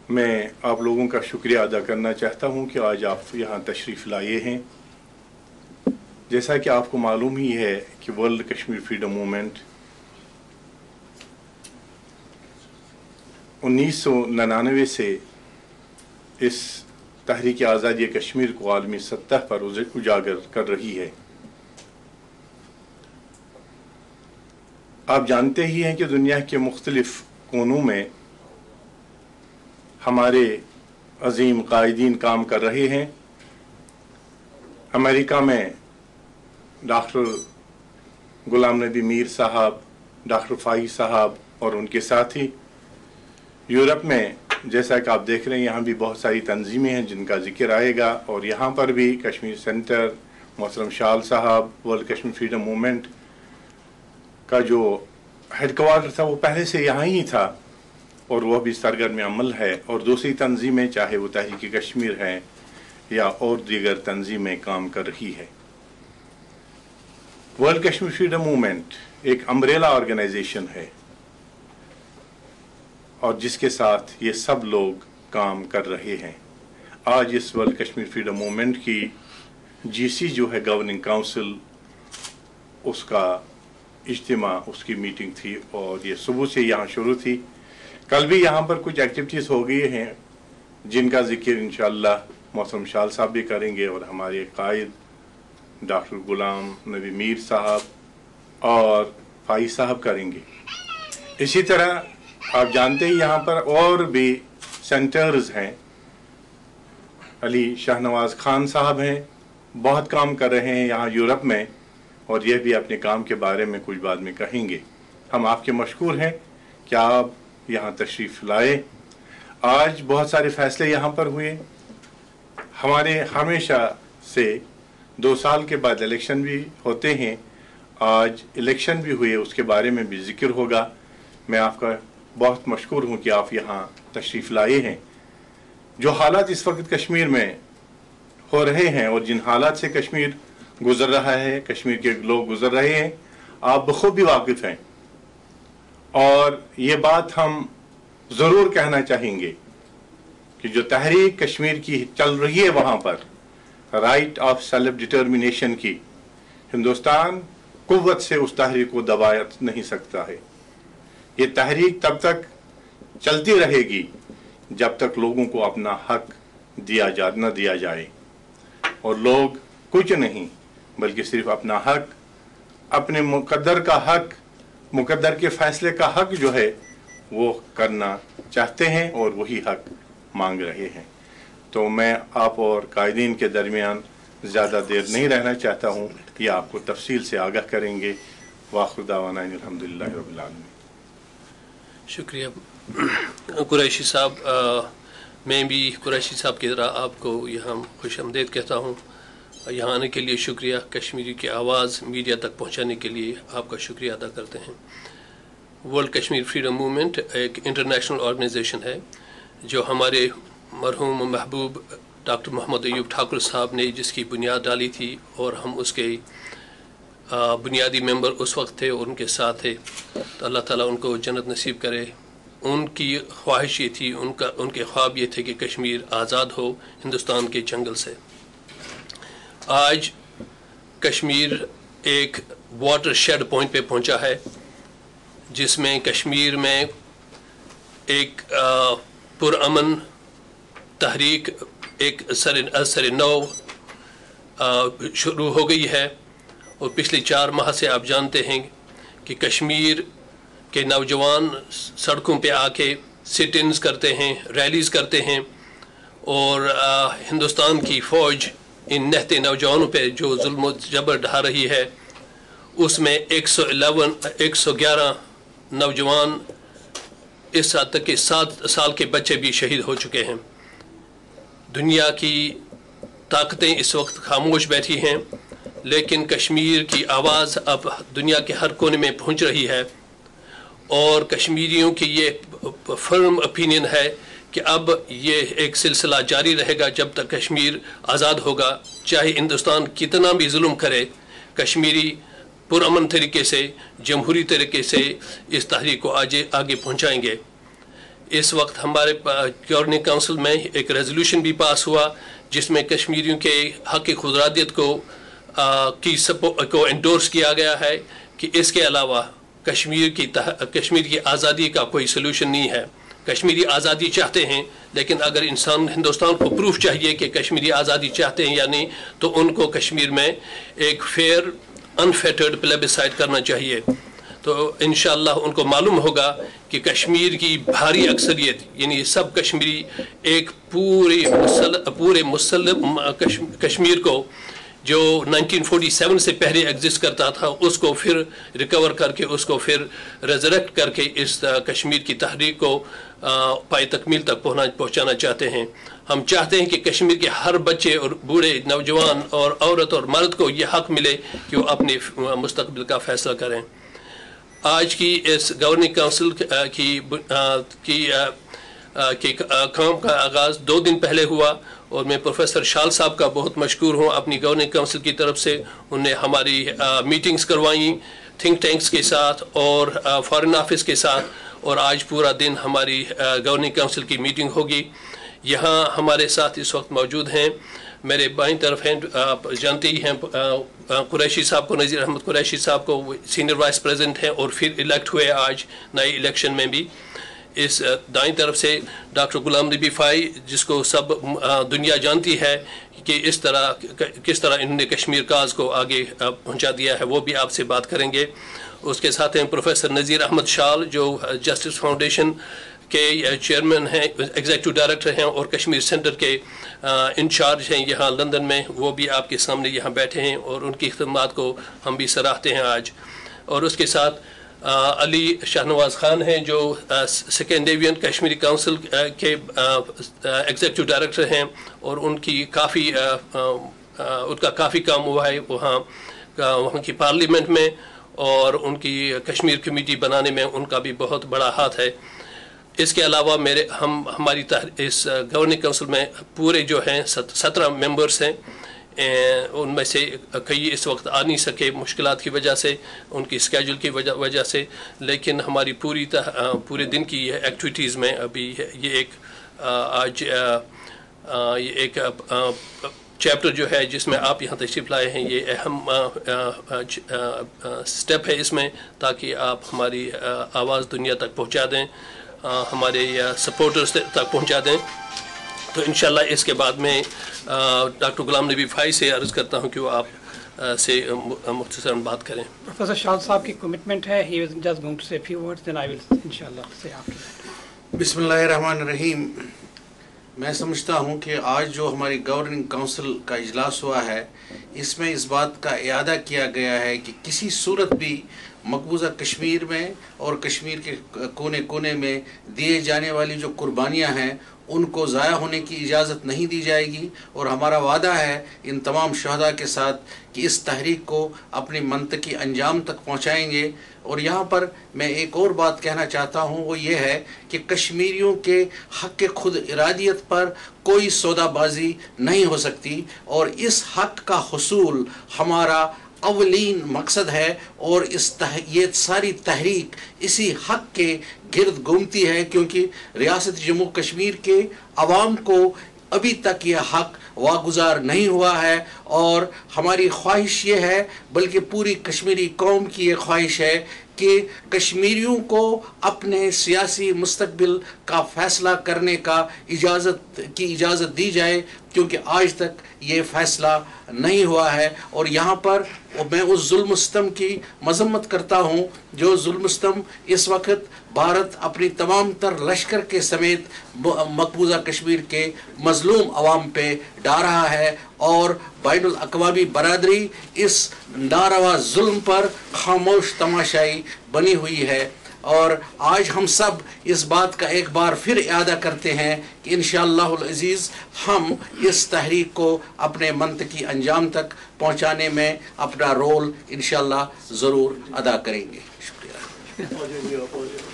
मैं आप लोगों का शुक्रिया अदा करना चाहता हूं कि आज आप यहाँ तशरीफ़ लाए हैं। जैसा कि आपको मालूम ही है कि वर्ल्ड कश्मीर फ्रीडम मूवमेंट 1999 से इस तहरीक आज़ादी कश्मीर को आलमी सतह पर उजागर कर रही है। आप जानते ही हैं कि दुनिया के मुख्तलिफ कोनों में हमारे अजीम कायदीन काम कर रहे हैं। अमेरिका में डॉक्टर गुलाम नबी मीर साहब, डॉक्टर फ़ाइज़ साहब और उनके साथी। यूरोप में जैसा कि आप देख रहे हैं यहाँ भी बहुत सारी तंजीमें हैं जिनका जिक्र आएगा, और यहाँ पर भी कश्मीर सेंटर, मोहतरम शाल साहब, वर्ल्ड कश्मीर फ्रीडम मूवमेंट का जो हेडक्वार्टर था वो पहले से यहाँ ही था और वह भी सरगर्म अमल है। और दूसरी तंजीमें, चाहे वो तहरीक कश्मीर है या और दीगर तंजीमें, काम कर रही है। वर्ल्ड कश्मीर फ्रीडम मूवमेंट एक अम्ब्रेला ऑर्गेनाइजेशन है और जिसके साथ ये सब लोग काम कर रहे हैं। आज इस वर्ल्ड कश्मीर फ्रीडम मूवमेंट की जीसी जो है गवर्निंग काउंसिल, उसका इज्तिमा, उसकी मीटिंग थी और ये सुबह से यहाँ शुरू थी। कल भी यहाँ पर कुछ एक्टिविटीज़ हो गई हैं जिनका जिक्र इंशाअल्लाह मोहतरम शाल साहब भी करेंगे और हमारे कायद डॉक्टर गुलाम नबी मीर साहब और फ़ाइज़ साहब करेंगे। इसी तरह आप जानते ही यहाँ पर और भी सेंटर्स हैं। अली शाहनवाज खान साहब हैं, बहुत काम कर रहे हैं यहाँ यूरोप में और यह भी अपने काम के बारे में कुछ बाद में कहेंगे। हम आपके मशकूर हैं कि आप यहाँ तशरीफ़ लाए। आज बहुत सारे फैसले यहाँ पर हुए। हमारे हमेशा से 2 साल के बाद इलेक्शन भी होते हैं। आज इलेक्शन भी हुए, उसके बारे में भी जिक्र होगा। मैं आपका बहुत मशकूर हूँ कि आप यहाँ तशरीफ़ लाए हैं। जो हालात इस वक्त कश्मीर में हो रहे हैं और जिन हालात से कश्मीर गुजर रहा है, कश्मीर के लोग गुजर रहे हैं, आप बखूबी वाकिफ़ हैं। और ये बात हम ज़रूर कहना चाहेंगे कि जो तहरीक कश्मीर की चल रही है वहाँ पर राइट ऑफ सेल्फ डिटर्मिनेशन की, हिंदुस्तान कुव्वत से उस तहरीक को दबा नहीं सकता है। ये तहरीक तब तक चलती रहेगी जब तक लोगों को अपना हक न दिया जाए, और लोग कुछ नहीं बल्कि सिर्फ अपना हक, अपने मुकद्दर का हक, मुकद्दर के फैसले का हक जो है वो करना चाहते हैं और वही हक मांग रहे हैं। तो मैं आप और कायदीन के दरमियान ज़्यादा देर नहीं रहना चाहता हूँ, ये आपको तफसील से आगाह करेंगे। वाखिर दावाना अल्हम्दुलिल्लाहि रब्बिल आलमीन। शुक्रिया कुरैशी साहब। मैं भी कुरैशी साहब की तरह आपको यहाँ खुशामदीद कहता हूँ। यहाँ आने के लिए शुक्रिया। कश्मीरी की आवाज़ मीडिया तक पहुँचाने के लिए आपका शुक्रिया अदा करते हैं। वर्ल्ड कश्मीर फ्रीडम मूवमेंट एक इंटरनेशनल ऑर्गेनाइजेशन है जो हमारे मरहूम महबूब डॉक्टर मोहम्मद अयूब ठाकुर साहब ने जिसकी बुनियाद डाली थी और हम उसके बुनियादी मेंबर उस वक्त थे और उनके साथ थे। तो अल्लाह ताला उनको जन्नत नसीब करे। उनकी ख्वाहिश ये थी, उनके ख्वाब ये थे कि कश्मीर आज़ाद हो हिंदुस्तान के जंगल से। आज कश्मीर एक वाटर शेड पॉइंट पे पहुंचा है जिसमें कश्मीर में एक पुरअमन तहरीक एक असर नौ शुरू हो गई है। और पिछले 4 माह से आप जानते हैं कि कश्मीर के नौजवान सड़कों पे आके सिट इन्स करते हैं, रैलीज़ करते हैं, और हिंदुस्तान की फ़ौज इन नहते नौजवानों पे जो जुल्म जबर ढा रही है उसमें 111 नौजवान, इस हद तक के 7 साल के बच्चे भी शहीद हो चुके हैं। दुनिया की ताकतें इस वक्त खामोश बैठी हैं, लेकिन कश्मीर की आवाज़ अब दुनिया के हर कोने में पहुंच रही है। और कश्मीरियों की ये फर्म ओपिनियन है कि अब ये एक सिलसिला जारी रहेगा जब तक कश्मीर आज़ाद होगा। चाहे हिंदुस्तान कितना भी जुल्म करे, कश्मीरी पुरअमन तरीके से, जमहूरी तरीके से इस तहरीक को आगे पहुंचाएंगे। इस वक्त हमारे गवर्निंग काउंसिल में एक रेजोल्यूशन भी पास हुआ जिसमें कश्मीरियों के हक़ खुदरादियत को एंडोर्स किया गया है कि इसके अलावा कश्मीर की आज़ादी का कोई सलूशन नहीं है। कश्मीरी आज़ादी चाहते हैं, लेकिन अगर इंसान हिंदुस्तान को प्रूफ चाहिए कि कश्मीरी आज़ादी चाहते हैं या नहीं, तो उनको कश्मीर में एक फेयर अनफेटर्ड प्लेबिसाइड करना चाहिए। तो इंशाअल्लाह उनको मालूम होगा कि कश्मीर की भारी अक्सरियत यानी सब कश्मीरी एक पूरे मुसल्लम कश्मीर को जो 1947 से पहले एग्जिस्ट करता था उसको फिर रिकवर करके उसको फिर रेजरेक्ट करके इस कश्मीर की तहरीक को पाए तकमील तक पहुँचाना चाहते हैं। हम चाहते हैं कि कश्मीर के हर बच्चे और बूढ़े नौजवान और औरत और मर्द को ये हक़ मिले कि वो अपने मुस्तकबिल का फ़ैसला करें। आज की इस गवर्निंग काउंसिल की काम का आगाज़ 2 दिन पहले हुआ और मैं प्रोफेसर शाल साहब का बहुत मशकूर हूँ अपनी गवर्निंग काउंसिल की तरफ से। उन्हें हमारी मीटिंग्स करवाई थिंक टैंक्स के साथ और फॉरेन ऑफिस के साथ, और आज पूरा दिन हमारी गवर्निंग काउंसिल की मीटिंग होगी। यहाँ हमारे साथ इस वक्त मौजूद हैं, मेरे बाईं तरफ हैं, आप जानते ही हैं कुरैशी साहब को, नज़ीर अहमद कुरैशी साहब को, सीनियर वाइस प्रेसिडेंट हैं और फिर इलेक्ट हुए आज नए इलेक्शन में भी। इस दाईं तरफ से डॉक्टर गुलाम नबी फ़ाई, जिसको सब दुनिया जानती है कि किस तरह इन्होंने कश्मीर काज को आगे पहुंचा दिया है, वो भी आपसे बात करेंगे। उसके साथ हैं प्रोफेसर नज़ीर अहमद शाल जो जस्टिस फाउंडेशन के चेयरमैन हैं, एग्जीक्यूटिव डायरेक्टर हैं और कश्मीर सेंटर के इंचार्ज हैं यहाँ लंदन में, वो भी आपके सामने यहाँ बैठे हैं और उनकी खिदमत को हम भी सराहते हैं आज। और उसके साथ अली शाहनवाज खान हैं जो सेकेंड डिवीजन कश्मीरी काउंसिल के एग्जीक्यूटिव डायरेक्टर हैं और उनका काफ़ी काम हुआ है वहाँ की पार्लियामेंट में, और उनकी कश्मीर कमेटी बनाने में उनका भी बहुत बड़ा हाथ है। इसके अलावा हमारी इस गवर्निंग काउंसिल में पूरे जो हैं 17 मेंबर्स हैं, उनमें से कई इस वक्त आ नहीं सके मुश्किलात की वजह से, उनकी स्केड्यूल की वजह से, लेकिन हमारी पूरे दिन की एक्टिविटीज़ में अभी ये एक चैप्टर जो है जिसमें आप यहाँ तशरीफ़ लाए हैं, ये अहम स्टेप है इसमें, ताकि आप हमारी आवाज़ दुनिया तक पहुँचा दें, हमारे सपोर्टर्स तक पहुँचा दें। तो इंशाल्लाह इसके बाद में डॉक्टर गुलाम नबी फ़ाई से अर्ज़ करता हूँ कि वो आप से मुख्तसरन बात करें। प्रोफेसर शाल साहब की कमिटमेंट है, he was just going to say a few words, then I will inshallah say after that. बिस्मिल्लाहिर्रहमानिर्रहीम। मैं समझता हूँ कि आज जो हमारी गवर्निंग काउंसिल का इजलास हुआ है, इसमें इस बात का इयादा किया गया है कि किसी सूरत भी मकबूजा कश्मीर में और कश्मीर के कोने कोने में दिए जाने वाली जो कुर्बानियाँ हैं उनको ज़ाया होने की इजाज़त नहीं दी जाएगी। और हमारा वादा है इन तमाम शहदा के साथ कि इस तहरीक को अपनी मंतकी अंजाम तक पहुँचाएँगे। और यहाँ पर मैं एक और बात कहना चाहता हूँ, वो ये है कि कश्मीरियों के हक़ खुद इरादियत पर कोई सौदाबाजी नहीं हो सकती, और इस हक़ का हुसूल हमारा अवलीन मकसद है। और ये सारी तहरीक इसी हक़ के गिर्द घूमती है, क्योंकि रियासत जम्मू कश्मीर के अवाम को अभी तक यह हक़ वागुजार नहीं हुआ है। और हमारी ख्वाहिश ये है, बल्कि पूरी कश्मीरी कौम की ये ख्वाहिश है कि कश्मीरियों को अपने सियासी मुस्तकबिल का फ़ैसला करने का इजाज़त दी जाए, क्योंकि आज तक ये फ़ैसला नहीं हुआ है। और यहाँ पर मैं उस जुल्म सितम की मजम्मत करता हूँ जो जुल्म सितम इस वक्त भारत अपनी तमाम तर लश्कर के समेत मकबूजा कश्मीर के मजलूम अवाम पे डा रहा है, और बैनुल अक़वामी बरादरी इस नारवा जुल्म पर खामोश तमाशाई बनी हुई है। और आज हम सब इस बात का एक बार फिर इयादा करते हैं कि इंशाअल्लाहुल अज़ीज़ हम इस तहरीक को अपने मंतकी अंजाम तक पहुँचाने में अपना रोल इंशाअल्लाह ज़रूर अदा करेंगे।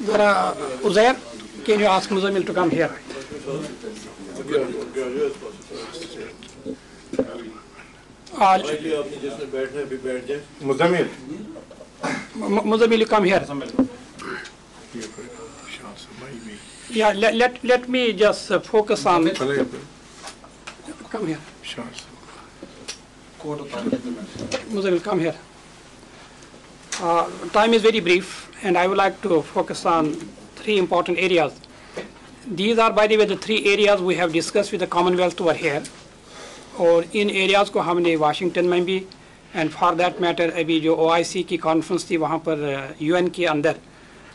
Zara Uzair, can you ask Muzammil to come here? Muzammil Muzammil, you come here. Yeah, let me just focus on. Come here. Sure. Muzamil, come here. Time is very brief, and I would like to focus on 3 important areas. These are, by the way, the 3 areas we have discussed with the Commonwealth over here. और इन areas को हमने Washington में भी and for that matter अभी जो OIC की conference थी वहाँ पर UN के अंदर,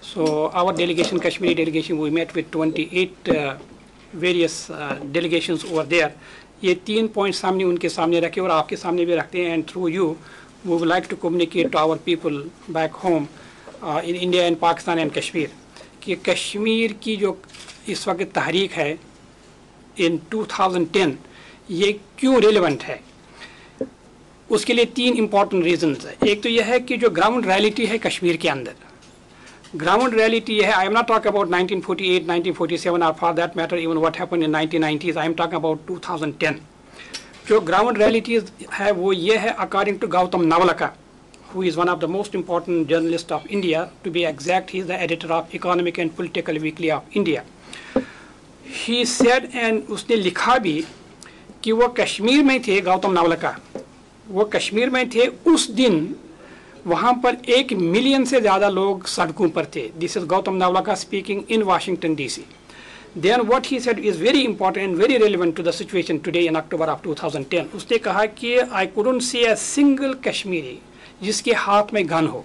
so our delegation, Kashmiri delegation, we met with 28 various delegations over there. ये 3 points सामने उनके सामने रखे और आपके सामने भी रखते हैं, and through you we would like to communicate to our people back home in India and Pakistan and Kashmir कि कश्मीर की जो इस वक्त तहरीक है in 2010 ये क्यों रेलेवेंट है. उसके लिए 3 इम्पॉर्टेंट रीजंस है. एक तो यह है कि जो ग्राउंड रियलिटी है कश्मीर के अंदर, ग्राउंड रियलिटी है. I am not talk about 1948, 1947 और for that matter even what happened in 1990s. I am talk about 2010. जो ग्राउंड रियलिटी है वो ये है, according to Gautam Navlakha, who is one of the most important journalists of India, to be exact, he is the editor of Economic and Political Weekly of India. He said, and उसने लिखा भी कि वो कश्मीर में थे, गौतम नवलखा वो कश्मीर में थे उस दिन, वहाँ पर 1 मिलियन से ज़्यादा लोग सड़कों पर थे. This is Gautam Navlakha speaking in Washington DC. Then what he said is very important and very relevant to the situation today in October of 2010. उसने कहा कि I couldn't see a single Kashmiri जिसके हाथ में गन हो.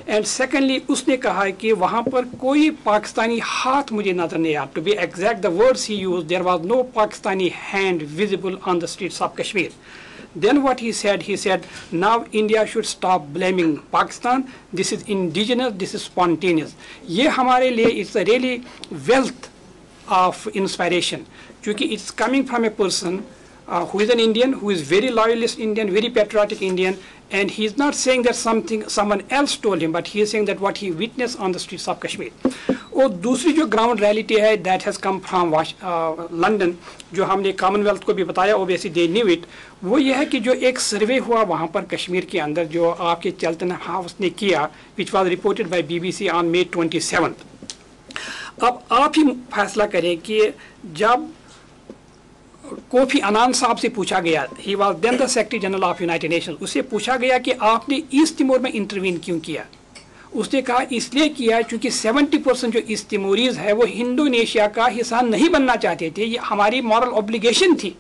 एंड सेकेंडली उसने कहा है कि वहाँ पर कोई पाकिस्तानी हाथ मुझे नजर नहीं आया. To be exact the words he used, there was no Pakistani hand visible on the streets of Kashmir. Then what he said, now India should stop blaming Pakistan. This is indigenous, this is spontaneous. ये हमारे लिए it's a really wealth of inspiration, क्योंकि it's coming from a person who is an Indian, who is very loyalist Indian, very patriotic Indian, and he is not saying that someone else told him, but he is saying that what he witnessed on the streets of Kashmir. और दूसरी जो ground reality है, that has come from London, जो हमने Commonwealth को भी बताया, obviously they knew it. वो ये है कि जो एक सर्वे हुआ वहाँ पर कश्मीर के अंदर, जो आपके चैल्टन हाउस ने किया, which was reported by BBC on May 27th. अब आप ही फैसला करें कि जब कोफी अनान साहब से पूछा गया, he was then the secretary general of United Nation, उससे पूछा गया कि आपने ईस्ट तिमोर में इंटरवीन क्यों किया. उसने कहा इसलिए किया क्योंकि 70% जो ईस्ट तिमोरीज है वो इंडोनेशिया का हिस्सा नहीं बनना चाहते थे. ये हमारी मॉरल ऑब्लिगेशन थी.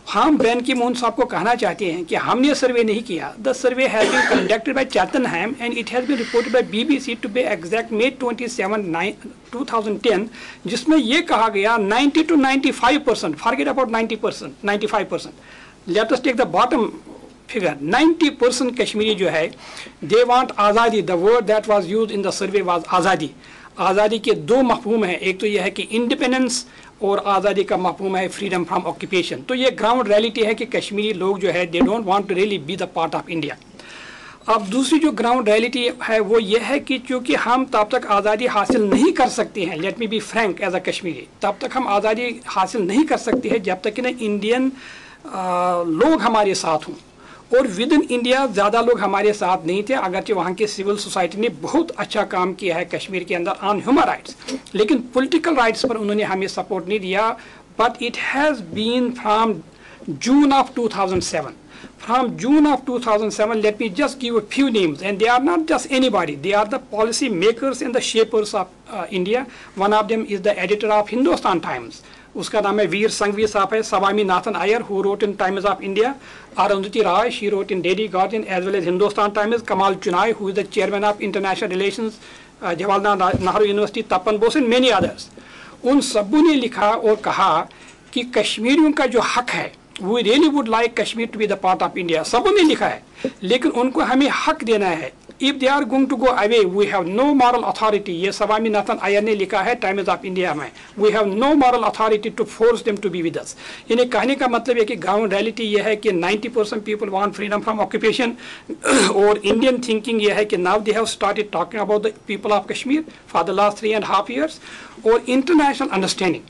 हम बैन की मून साहब को कहना चाहते हैं कि हमने सर्वे नहीं किया. The survey has been conducted by Cheltenham and it has been reported by BBC to be exact May 27, 2010, जिसमें ये कहा गया 90 to 95%, forget about 90%, 95%. Let us take the bottom figure. 90% Kashmiri जो है, दे वांट आज़ादी. The word that was used in the survey was आज़ादी. आज़ादी के 2 मफहूम हैं. एक तो यह है कि इंडिपेंडेंस, और आज़ादी का मफहूम है फ्रीडम फ्रॉम ऑक्यूपेशन. तो ये ग्राउंड रियलिटी है कि कश्मीरी लोग जो है they don't want to really be the part of India. अब दूसरी जो ग्राउंड रियलिटी है वो ये है कि चूँकि हम तब तक आज़ादी हासिल नहीं कर सकते हैं, let me be frank as a Kashmiri, तब तक हम आज़ादी हासिल नहीं कर सकते हैं जब तक कि ना इंडियन लोग हमारे साथ हों. और विद इन इंडिया ज़्यादा लोग हमारे साथ नहीं थे, अगरचे वहाँ के सिविल सोसाइटी ने बहुत अच्छा काम किया है कश्मीर के अंदर ऑन ह्यूमन राइट्स, लेकिन पॉलिटिकल राइट्स पर उन्होंने हमें सपोर्ट नहीं दिया. But it has been from June of 2007. From June of 2007, let me just give a few names, and they are not just anybody. They are the policy makers and the shapers of India. One of them is the editor of Hindustan Times. उसका नाम है वीर संघवी साहब है. Swami Nathan Iyer, who wrote in Times of India. Arundhati Roy, she wrote in Daily Guardian as well as Hindustan Times. Kamal Chunai, who is the chairman of International Relations, Jawaharlal Nehru University, Tapan Bose, and many others. उन सबों ने लिखा और कहा कि कश्मीरियों का जो हक है, we really would like Kashmir to be the part of India. सबों ने लिखा है, लेकिन उनको हमें हक देना है. If they are going to go away, we have no moral authority. ये सवामी नाथन अय्यर ने लिखा है टाइम्स ऑफ इंडिया में. We have no moral authority to force them to be with us. इन्हें कहने का मतलब है कि ग्राउंड रियलिटी ये है कि 90% people want freedom from occupation. और इंडियन थिंकिंग ये है कि now they have started talking about the people of Kashmir for the last 3.5 years. और इंटरनेशनल अंडरस्टैंडिंग